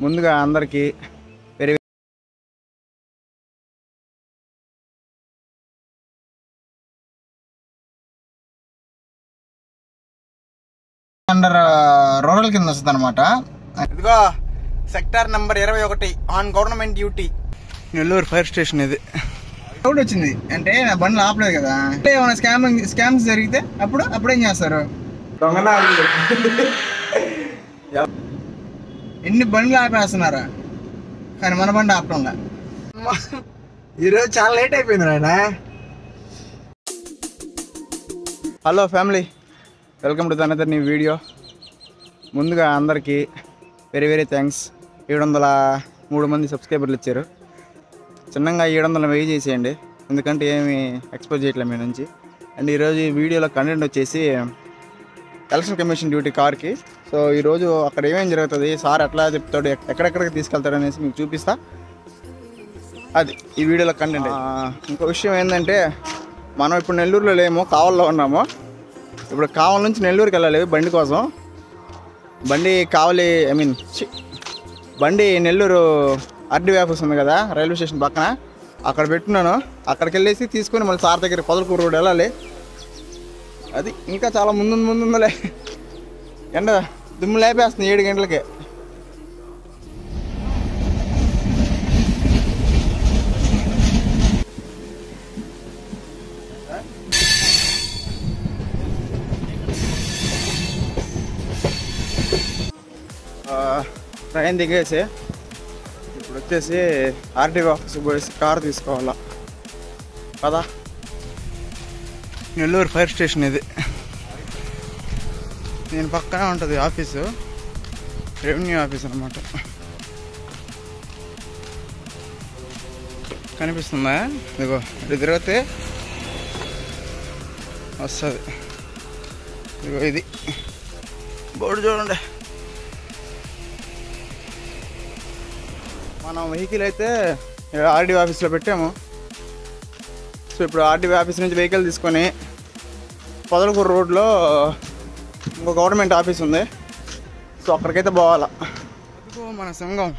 ముందుగా అందరికీ very under rural కింద వస్తుంది అనమాట. ఇదిగో sector number 21 on government duty, Nellore fire station. ఇది డౌట్ వచ్చింది అంటే నా బండ్లు ఆపలేదు కదా, అంటే ఏమైనా స్కామ్స్ జరిగితే అప్పుడేం చేస్తారు? ఎన్ని బండ్లు ఆపేస్తున్నారా, కానీ మన బండి ఆపటంలా. ఈరోజు చాలా లేట్ అయిపోయింది నాయన. Hello family, welcome to another new video. ముందుగా అందరికీ వెరీ థ్యాంక్స్. 703 మంది సబ్స్క్రైబర్లు ఇచ్చారు. చిన్నగా 700 వెయ్యి చేసేయండి, ఎందుకంటే ఏమి ఎక్స్పోజ్ చేయట్లేదు మీ నుంచి. అండ్ ఈరోజు ఈ వీడియోలో కంటెంట్ వచ్చేసి ఎలక్షన్ కమిషన్ డ్యూటీ కార్కి. సో ఈరోజు అక్కడ ఏమేమి జరుగుతుంది, సార్ ఎట్లా చెప్తాడు, ఎక్కడెక్కడికి తీసుకెళ్తాడు అనేసి మీకు చూపిస్తా. అది ఈ వీడియోలో కంటెంట్. ఇంకో విషయం ఏంటంటే, మనం ఇప్పుడు నెల్లూరులో లేము, కావల్లో ఉన్నాము. ఇప్పుడు కావల నుంచి నెల్లూరుకి వెళ్ళాలి బండి కోసం. బండి నెల్లూరు ఆర్డీఓ ఆఫీస్ ఉంది కదా, రైల్వే స్టేషన్ పక్కన, అక్కడ పెట్టున్నాను. అక్కడికి వెళ్ళేసి తీసుకొని మళ్ళీ సార్ దగ్గర పొదలకూరు రోడ్ వెళ్ళాలి. అది ఇంకా చాలా ముందుందలే. ఎండ దుమ్ము లేపేస్తుంది 7 గంటలకే. ట్రైన్ దిగేసి ఇప్పుడు వచ్చేసి ఆర్టీఓ ఆఫీస్కి పోయేసి కారు తీసుకోవాలా కదా. నెల్లూరు ఫైర్ స్టేషన్ ఇది. దీని పక్కనే ఉంటుంది ఆఫీసు, రెవెన్యూ ఆఫీస్ అన్నమాట. కనిపిస్తుందా? ఇదిగో ఇది తిరిగితే వస్తుంది. ఇదిగో ఇది బోర్డు చూడండి. మనం వెహికల్ అయితే ఆర్డీఓ ఆఫీస్లో పెట్టాము. సో ఇప్పుడు ఆర్డీఓ ఆఫీస్ నుంచి వెహికల్ తీసుకొని పొదలకూరు రోడ్లో ఇంకో గవర్నమెంట్ ఆఫీస్ ఉంది, సో అక్కడికైతే పోవాలా. అదిగో మన సంఘం.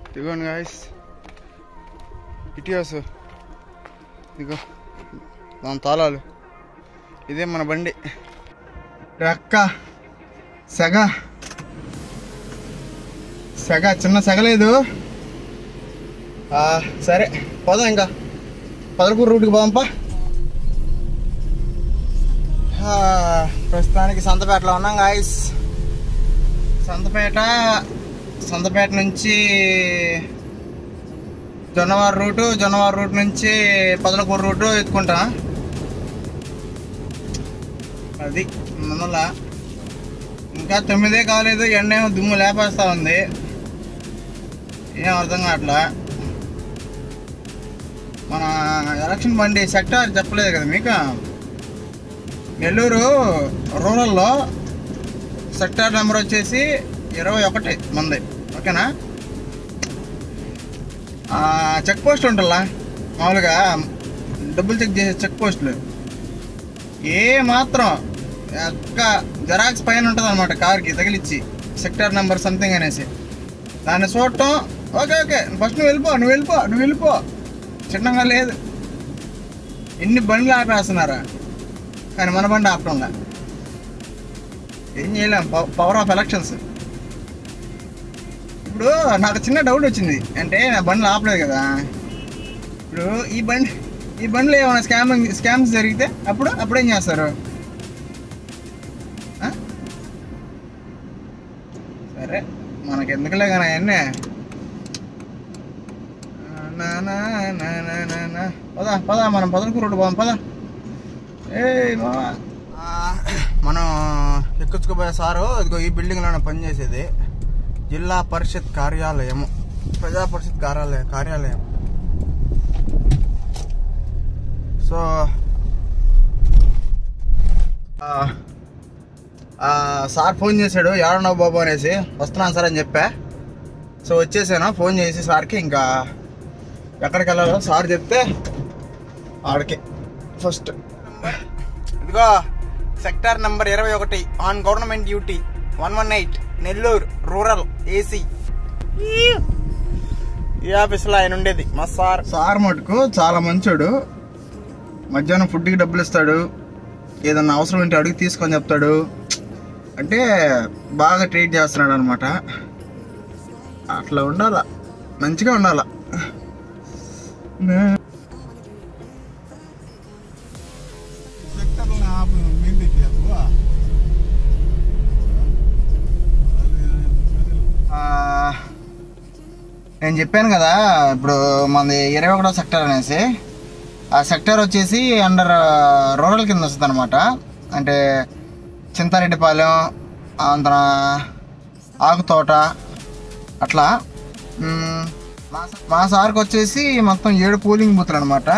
ఇదిగోండి గాయస్, ఇటియోస్. ఇదిగో దాని తాళాలు. ఇదే మన బండి. అక్క సెగ చిన్న సెగలేదు. సరే పోదాం, ఇంకా పొదలకూరు రూట్కి పోదాంపా. ప్రస్తుతానికి సంతపేటలో ఉన్నాం గాయస్. సంతపేట నుంచి జొన్నవారు రూట్ నుంచి పొదలకూరు రూటు ఎత్తుకుంటా. అది అందువల్ల ఇంకా 9 కాలేదు, ఎండేమో దుమ్ము లేపేస్తూ ఉంది. ఏం అర్థం కావట్లా. మన ఎలక్షన్ బండి సెక్టార్ చెప్పలేదు కదా మీకు. నెల్లూరు రూరల్లో సెక్టార్ నెంబర్ వచ్చేసి 21 మంది, ఓకేనా. చెక్ పోస్ట్ ఉంటుందా మామూలుగా, డబ్బులు చెక్ చేసే చెక్ పోస్టులు. ఏ మాత్రం ఎక్క జెరాక్స్ పైన ఉంటుంది అనమాట కార్కి తగిలిచ్చి, సెక్టార్ నెంబర్ సంథింగ్ అనేసి. దాన్ని చూడటం, ఓకే ఫస్ట్ నువ్వు వెళ్ళిపో చిన్నగా లేదు. ఎన్ని బండ్లు ఆపేస్తున్నారా, కానీ మన బండి ఆపటంలా. ఏం చేయలేం, పవర్ ఆఫ్ ఎలక్షన్స్. ఇప్పుడు నాకు చిన్న డౌట్ వచ్చింది, అంటే నా బండ్లు ఆపలేదు కదా. ఇప్పుడు ఈ బండ్లో ఏమైనా స్కామ్స్ జరిగితే అప్పుడేం చేస్తారు? సరే మనకి ఎందుకులే కానీ అవన్నీ. పదా మనం పొదలకూరు రోడ్డు పోదాం, పదా. మనం ఎక్కించుకుపోయే సారు ఇదిగో ఈ బిల్డింగ్లోనే పనిచేసేది. జిల్లా పరిషత్ కార్యాలయం, ప్రజా పరిషత్ కార్యాలయం. సో సార్ ఫోన్ చేశాడు, ఏడన్నావు బాబు అనేసి. వస్తున్నాను సార్ అని చెప్పా. సో వచ్చేసాను. ఫోన్ చేసి సార్కి ఇంకా ఎక్కడికి వెళ్ళాలో సార్ చెప్తే ఆడికి ఫస్ట్ ఇదిగో sector number 21 on government duty 118 Nellore rural AC. ఈ ఆఫీస్లో ఆయన ఉండేది మా సార్ మటుకు చాలా మంచోడు. మధ్యాహ్నం ఫుడ్కి డబ్బులు ఇస్తాడు, ఏదన్నా అవసరం ఉంటే అడిగి తీసుకొని చెప్తాడు. అంటే బాగా ట్రీట్ చేస్తున్నాడు అనమాట. అట్లా ఉండాల, మంచిగా ఉండాల. నేను చెప్పాను కదా ఇప్పుడు మనది 21వ సెక్టర్ అనేసి. ఆ సెక్టర్ వచ్చేసి అండర్ రూరల్ కింద వస్తుంది అనమాట. అంటే చింతారెడ్డిపాలెం, అంత ఆకుతోట అట్లా. మా సార్కి వచ్చేసి మొత్తం 7 పోలింగ్ బూత్లు అనమాట.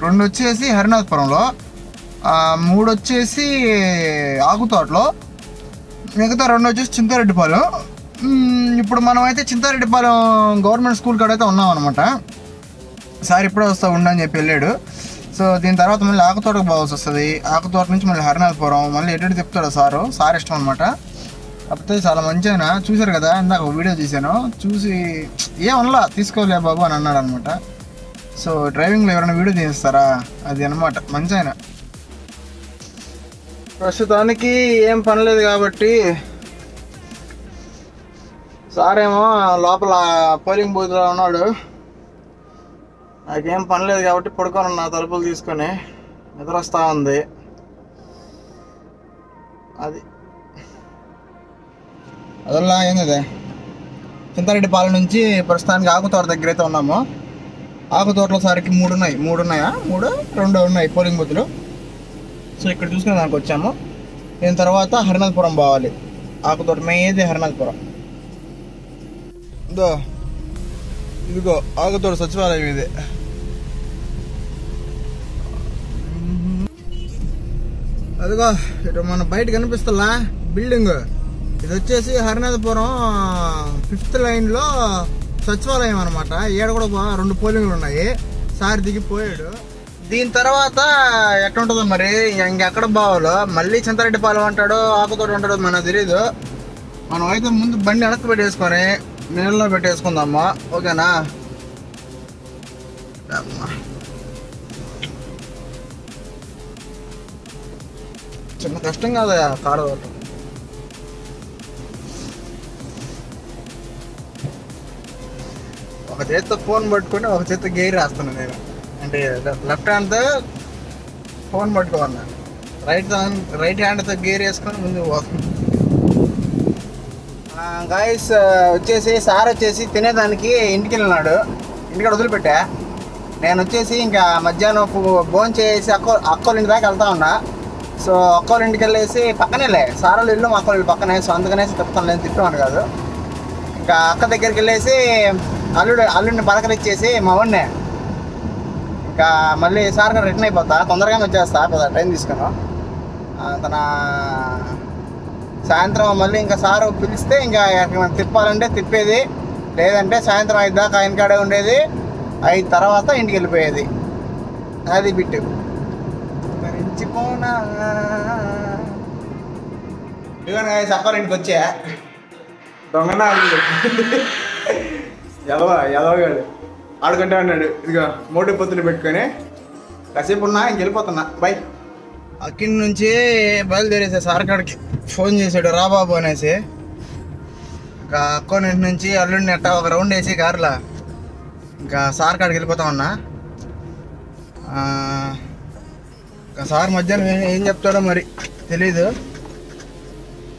2 వచ్చేసి హరినాథపురంలో, 3 వచ్చేసి ఆకుతోటలో, మిగతా 2 వచ్చేసి చింతారెడ్డిపాలెం. ఇప్పుడు మనం అయితే చింతారెడ్డిపాలెం గవర్నమెంట్ స్కూల్ కాడ అయితే ఉన్నాం అనమాట. సార్ ఇప్పుడే వస్తా ఉండని చెప్పి వెళ్ళాడు. సో దీని తర్వాత మళ్ళీ ఆకుతోటకు పోవాల్సి వస్తుంది. ఆకుతోట నుంచి మళ్ళీ హరినాథపురం, మళ్ళీ ఎటు తిప్పుతాడు సార్ ఇష్టం అనమాట. కాకపోతే చాలా మంచి ఆయన. చూశారు కదా ఇందాక ఒక వీడియో తీశాను, చూసి ఏమన్నా తీసుకోలే బాబు అని అన్నాడు అనమాట. సో డ్రైవింగ్లో ఎవరైనా వీడియో తీస్తారా, అది అనమాట. మంచి ఆయన. ప్రస్తుతానికి ఏం పనిలేదు కాబట్టి సార్ ఏమో లోపల పోలింగ్ బూత్లో ఉన్నాడు. నాకేం పనిలేదు కాబట్టి పడుకొని ఉన్నా తలుపులు తీసుకొని. నిద్ర వస్తూ ఉంది. అదల్లా ఏంది చింతారెడ్డిపాలెం నుంచి ప్రస్తుతానికి ఆకుతోట దగ్గర అయితే ఉన్నాము. ఆకుతోటలో సారికి 3 ఉన్నాయా 2 ఉన్నాయి పోలింగ్ బూత్లు. సో ఇక్కడ చూసుకునే దానికి వచ్చాము. దీని తర్వాత హరినాథపురం పోవాలి. ఆకుతోట మేది హరినాథపురం. ఇదిగో ఆకుతోట సచివాలయం ఇది. అదిగో ఇటు మన బయట కనిపిస్తలా బిల్డింగ్, ఇది వచ్చేసి హరినాథపురం 5th లైన్లో సచివాలయం అనమాట. ఏడ కూడా 2 పోలింగ్లు ఉన్నాయి. సార్ దిగిపోయాడు. దీని తర్వాత ఎట్లుంటుందో మరి, ఇంకెక్కడ పోవాలో. మళ్ళీ చింతారెడ్డిపాలెం అంటాడు, ఆకుతోట ఉంటాడో మనకు తెలీదు. మనం అయితే ముందు బండి వెనక్కి పెట్టేసుకొని నీళ్ళలో పెట్టేసుకుందామా, ఓకేనా? చిన్న కష్టం కాదా కారు తోటం. ఒక చేతితో ఫోన్ పట్టుకొని ఒక చేతితో గేర్ రాస్తున్నాను నేను. అంటే లెఫ్ట్ హ్యాండ్తో ఫోన్ పట్టుకోన్నా, రైట్ హ్యాండ్తో గేర్ వేసుకొని ముందు పోతుంది. గాయస్ వచ్చేసి సార్ వచ్చేసి తినేదానికి ఇంటికి వెళ్ళినాడు. ఇంటికాడ వదిలిపెట్టా. నేను వచ్చేసి ఇంకా మధ్యాహ్నం భోజనం చేసి అక్కోళ్ళ ఇంటి దాకా వెళ్తా ఉన్నా. సో అక్కోళ్ళ ఇంటికి వెళ్ళేసి పక్కనేలే సార్ వాళ్ళ ఇల్లు, మా అక్కోళ్ళ ఇల్లు పక్కనే. సో అందుకనేసి తిప్పుతాను, నేను తిప్పేవాను కాదు. ఇంకా అక్క దగ్గరికి వెళ్ళేసి అల్లుడిని పలకరిచ్చేసి మా వాడిని ఇంకా మళ్ళీ సార్ గారు రిటర్న్ అయిపోతా. తొందరగానే వచ్చేస్తా, పెద్ద టైం తీసుకున్నాను. తన సాయంత్రం మళ్ళీ ఇంకా సార్ పిలిస్తే ఇంకా ఎక్కడికి తిప్పాలంటే తిప్పేది, లేదంటే సాయంత్రం 5 దాకా ఆయన కాడే ఉండేది. 5 తర్వాత ఇంటికి వెళ్ళిపోయేది. అది బిట్టు మరించిపోనా. ఇదిగోండి అక్కోళ్ళ ఇంటికి వచ్చా. దొంగన ఎదవగాడు ఆడుకుంటా ఉన్నాడు. ఇదిగో మోటి పొత్తులు పెట్టుకొని కాసేపు ఉన్నా ఇంక వెళ్ళిపోతున్నా. బై. అక్కడి నుంచి బయలుదేరేసా. సార్ కాడికి ఫోన్ చేశాడు రా బాబు అనేసి. ఇంకా అక్కోని నుంచి అల్లుడిని అట్టా ఒక రౌండ్ వేసి కార్లా ఇంకా సార్ కాడికి వెళ్ళిపోతా ఉన్నా. ఇంకా సార్ మధ్యాహ్నం ఏం చెప్తాడో మరి తెలీదు,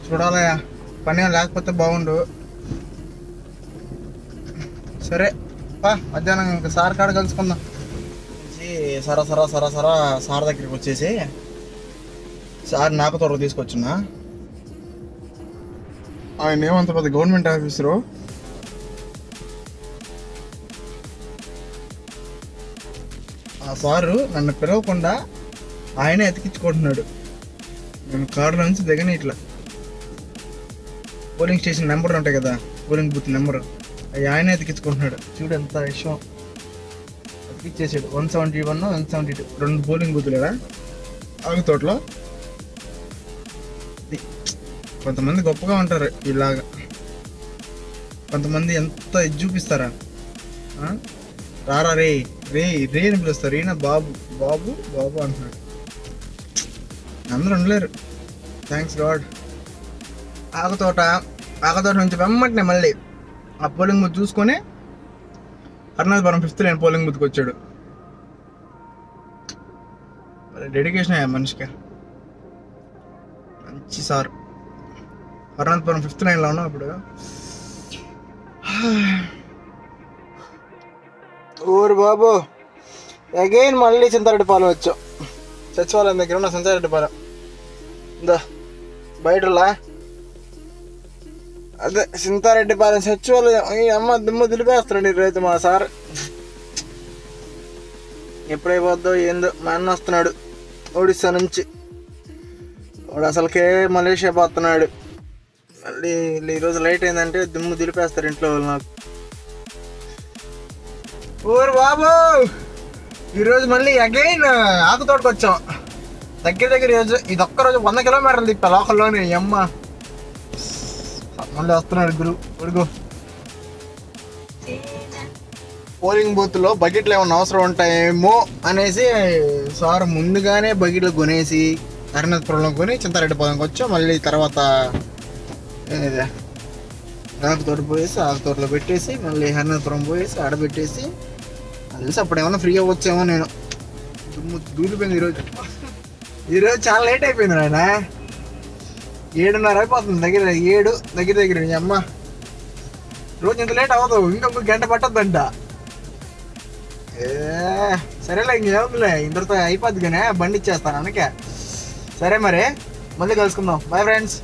చూడాలయా. పని లేకపోతే బాగుండు. సరే మధ్యాహ్నం ఇంకా సార్ కాడ కలుసుకుందాం. సరా సార్ దగ్గరికి వచ్చేసి సార్ ఆకుతోట తీసుకొచ్చున్నా. ఆయన ఏమంత పెద్ద గవర్నమెంట్ ఆఫీసరు. ఆ సారు నన్ను పిలవకుండా ఆయనే ఎతికించుకుంటున్నాడు. నేను కారులో నుంచి దిగని ఇట్లా పోలింగ్ స్టేషన్ నెంబర్ ఉంటాయి కదా, పోలింగ్ బూత్ నెంబర్, అవి ఆయనే ఎతికించుకుంటున్నాడు. చూడు ఎంత విషయం. ఎతికిచ్చేసాడు. 171, 172 2 పోలింగ్ బూతులు కదా. ఆకు తోటలో. కొంతమంది గొప్పగా ఉంటారు ఇలాగా, కొంతమంది ఎంత ఇది చూపిస్తారా. రారా రే రే రే అని పిలుస్తారు. ఈయన బాబు బాబు బాబు అంటున్నాడు. అందరూ ఉండలేరు. Thanks God. ఆకుతోట నుంచి వెమ్మటినే మళ్ళీ ఆ పోలింగ్ బూత్ చూసుకొని అరుణాచలపురం 5th లైన్ పోలింగ్ బూత్కి వచ్చాడు. డెడికేషన్ అయ్యా మనిషికి. మంచి సార్. అరుణాచలపురం 5th లైన్లో ఉన్నాం ఇప్పుడు. ఊరు బాబు అగైన్ మళ్ళీ చింతారెడ్డిపాలెం వచ్చాం. సచివాలయం దగ్గర ఉన్న చింతారెడ్డిపాలెం ఇందా బయటలా. అదే చింతారెడ్డిపాలెం సచివాలయం. ఈ అమ్మ దుమ్ము దులిపేస్తాడు ఈరోజు మా సార్. ఎప్పుడైపోద్దో ఏందో. మా అన్న వస్తున్నాడు ఒడిస్సా నుంచి. వాడు అసలుకే మలేషియా పోతున్నాడు. మళ్ళీ ఈరోజు లైట్ అయిందంటే దుమ్ము దులిపేస్తారు ఇంట్లో వాళ్ళు నాకు. ఊరు బాబు ఈరోజు మళ్ళీ అగైన్ ఆకుతోటకు వచ్చాం. దగ్గర రోజు ఇది ఒక్కరోజు 100 కిలోమీటర్లు తిప్పా లోకల్లోనే. అమ్మ మళ్ళీ వస్తున్నాడు గురు ఉడుగు. పోలింగ్ బూత్లో బకెట్లు ఏమన్నా అవసరం ఉంటాయేమో అనేసి సార్ ముందుగానే బకెట్లు కొనేసి అరుణాచలంలో కొని చింతారెడ్డిపాలెంకి వచ్చాం. మళ్ళీ తర్వాత ఆకుతోట పోయేసి ఆకుతోటలో పెట్టేసి మళ్ళీ హరినాథపురం పోయేసి ఆడబెట్టేసి తెలిసి అప్పుడు ఏమన్నా ఫ్రీ అవ్వచ్చేమో. నేను దూరిపోయింది ఈరోజు చాలా లేట్ అయిపోయింది నాయన. 7:30 అయిపోతుంది. దగ్గర నీ అమ్మ రోజు ఇంత లేట్ అవ్వదు. ఇంకొక గంట పట్టద్దంట. సరేలే ఇంకేముందిలే, ఇంతటితో అయిపోద్ది కానీ బండి ఇచ్చేస్తాను అనకే. సరే మరి మళ్ళీ కలుసుకుందాం. Bye friends.